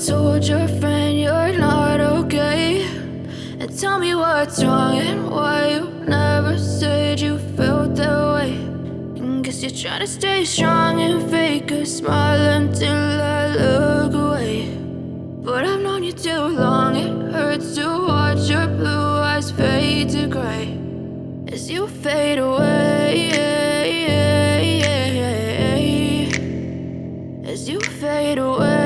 told your friend you're not okay, and tell me what's wrong and why you never said you felt that way. And guess you're trying to stay strong and fake a smile until I look away. But I've known you too long, it hurts to watch your blue eyes fade to gray as you fade away, as you fade away.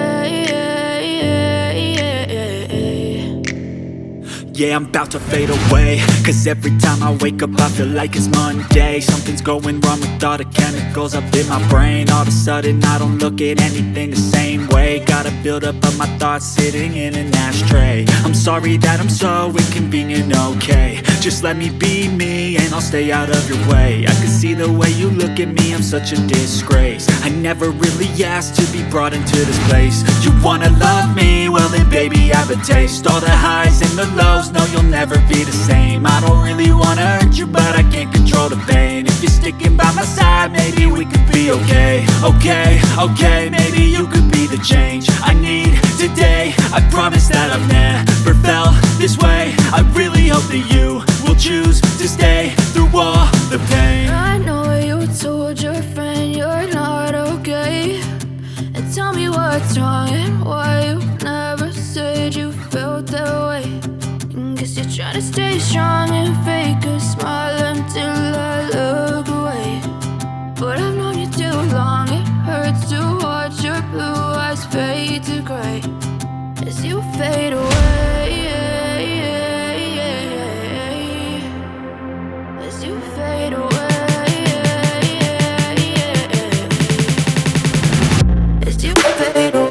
Yeah, I'm about to fade away, cause every time I wake up I feel like it's Monday. Something's going wrong with all the chemicals up in my brain. All of a sudden I don't look at anything the same way. Gotta build up of my thoughts sitting in an ashtray. I'm sorry that I'm so inconvenient, okay. Just let me be me and I'll stay out of your way. I can see the way you look at me, I'm such a disgrace. I never really asked to be brought into this place. You wanna love me? Well then baby I have a taste. All the highs and the lows, no you'll never be the same. I don't really wanna hurt you but I can't control the pain. If you're sticking by my side maybe we could be okay. Okay, maybe you could be the change I need today. I promise that I've never felt this way. I really hope that you will choose to stay through all the pain. I know you told your friend you're not okay, and tell me what's wrong and why you never said you felt that way. And guess you're trying to stay strong and fake a smile until I look away. But I've known you too long, it hurts to watch your blue eyes fade to gray as you fade away, as you fade away, as you fade away.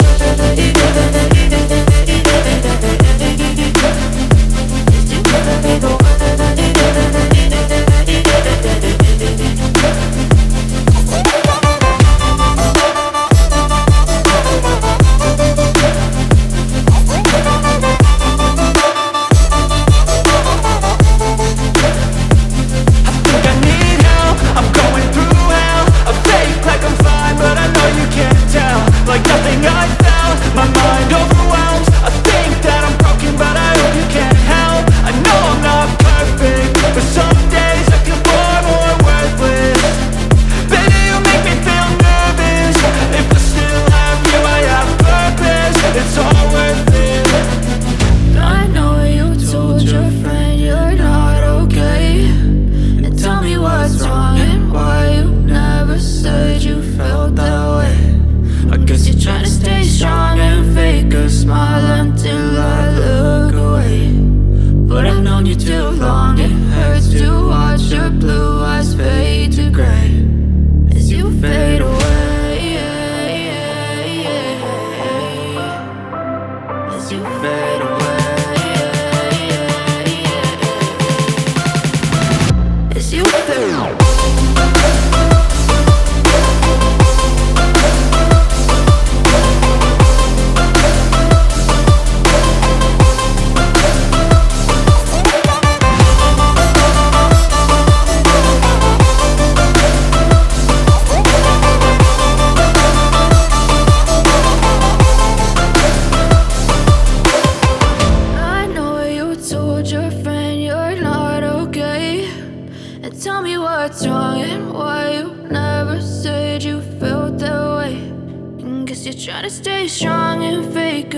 Like nothing I felt, my mind overwhelmed. I think that I'm broken, but I hope you can't help. I know I'm not perfect, but some days I feel far more worthless. Baby, you make me feel nervous. If I still have you, I have purpose. It's all worth it. I know you told your friend you're not okay, and tell me what's wrong and why you never said you felt that way. I guess you're trying to stay strong and fake a smile until I look away. But I've known you too long, it hurts to watch your blue eyes fade to gray as you fade away, as you fade away, as you fade away. Tell me what's wrong and why you never said you felt that way. And guess you're trying to stay strong and fake